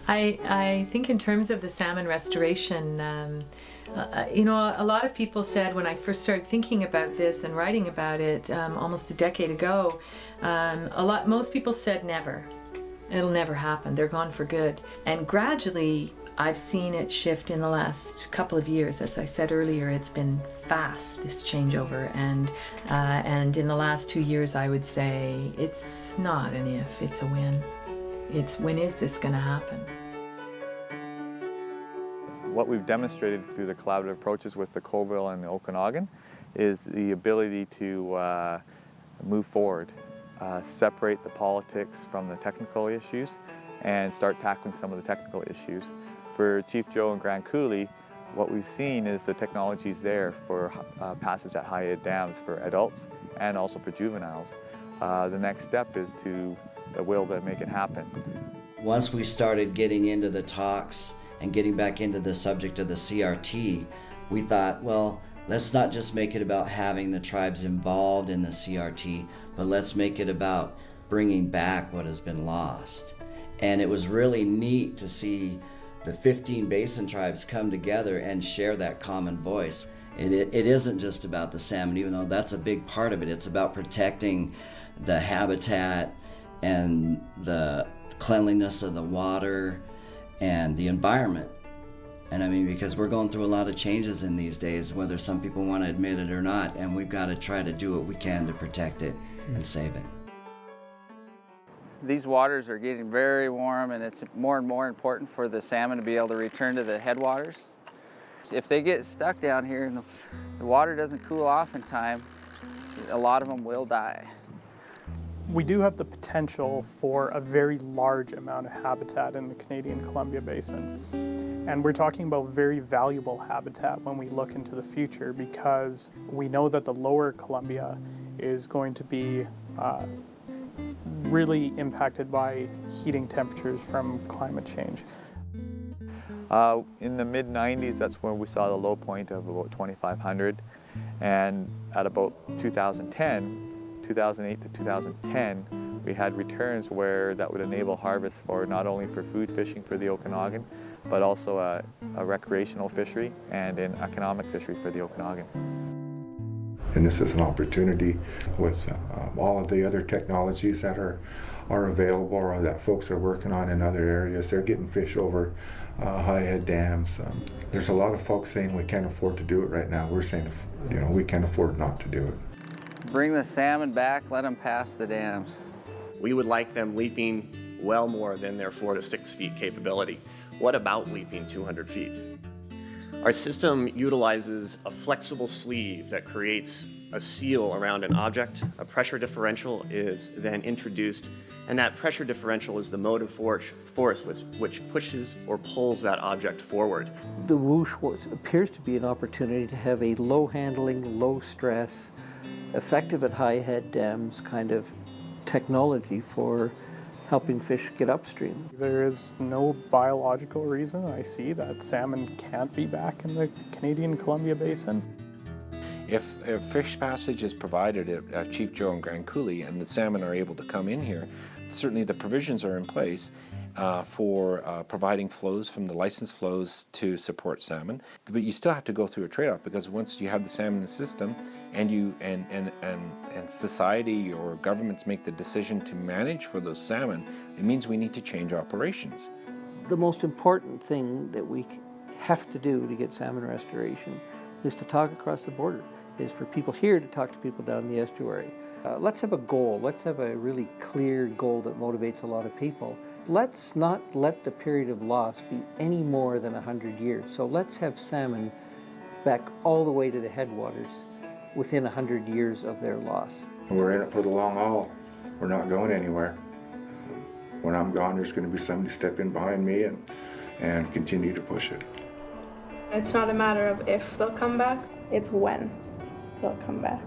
I think in terms of the salmon restoration, you know, a lot of people said when I first started thinking about this and writing about it almost a decade ago, most people said never. It'll never happen. They're gone for good. And gradually, I've seen it shift in the last couple of years. As I said earlier, it's been fast, this changeover. And in the last 2 years, I would say it's not an if, it's a when. It's when is this going to happen? What we've demonstrated through the collaborative approaches with the COULEE and the Okanagan is the ability to move forward, separate the politics from the technical issues, and start tackling some of the technical issues. For Chief Joe and Grand Coulee, what we've seen is the technology's there for passage at high head dams for adults and also for juveniles. The next step is the will to make it happen. Once we started getting into the talks and getting back into the subject of the CRT, we thought, well, let's not just make it about having the tribes involved in the CRT, but let's make it about bringing back what has been lost. And it was really neat to see the 15 basin tribes come together and share that common voice. It isn't just about the salmon, even though that's a big part of it. It's about protecting the habitat and the cleanliness of the water and the environment. And I mean, because we're going through a lot of changes in these days, whether some people want to admit it or not, and we've got to try to do what we can to protect it and save it. These waters are getting very warm, and it's more and more important for the salmon to be able to return to the headwaters. If they get stuck down here and the water doesn't cool off in time, a lot of them will die. We do have the potential for a very large amount of habitat in the Canadian Columbia Basin. And we're talking about very valuable habitat when we look into the future, because we know that the lower Columbia is going to be really impacted by heating temperatures from climate change. In the mid-90s, that's when we saw the low point of about 2,500. And at about 2008 to 2010, we had returns where that would enable harvest for not only for food fishing for the Okanagan, but also a recreational fishery and an economic fishery for the Okanagan. And this is an opportunity with all of the other technologies that are available or that folks are working on in other areas. They're getting fish over high head dams. There's a lot of folks saying we can't afford to do it right now. We're saying, you know, we can't afford not to do it. Bring the salmon back, let them pass the dams. We would like them leaping well more than their 4 to 6 feet capability. What about leaping 200 feet? Our system utilizes a flexible sleeve that creates a seal around an object. A pressure differential is then introduced, and that pressure differential is the motive force which pushes or pulls that object forward. The whoosh appears to be an opportunity to have a low handling, low stress, effective at high head dams kind of technology for helping fish get upstream. There is no biological reason I see that salmon can't be back in the Canadian Columbia Basin. If fish passage is provided at Chief Joe and Grand Coulee and the salmon are able to come in here, certainly the provisions are in place for providing flows from the licensed flows to support salmon. But you still have to go through a trade-off, because once you have the salmon in the system and society or governments make the decision to manage for those salmon, it means we need to change operations. The most important thing that we have to do to get salmon restoration is to talk across the border, is for people here to talk to people down the estuary. Let's have a goal. Let's have a really clear goal that motivates a lot of people. Let's not let the period of loss be any more than 100 years. So let's have salmon back all the way to the headwaters within 100 years of their loss. We're in it for the long haul. We're not going anywhere. When I'm gone, there's going to be somebody step in behind me and continue to push it. It's not a matter of if they'll come back, it's when they'll come back.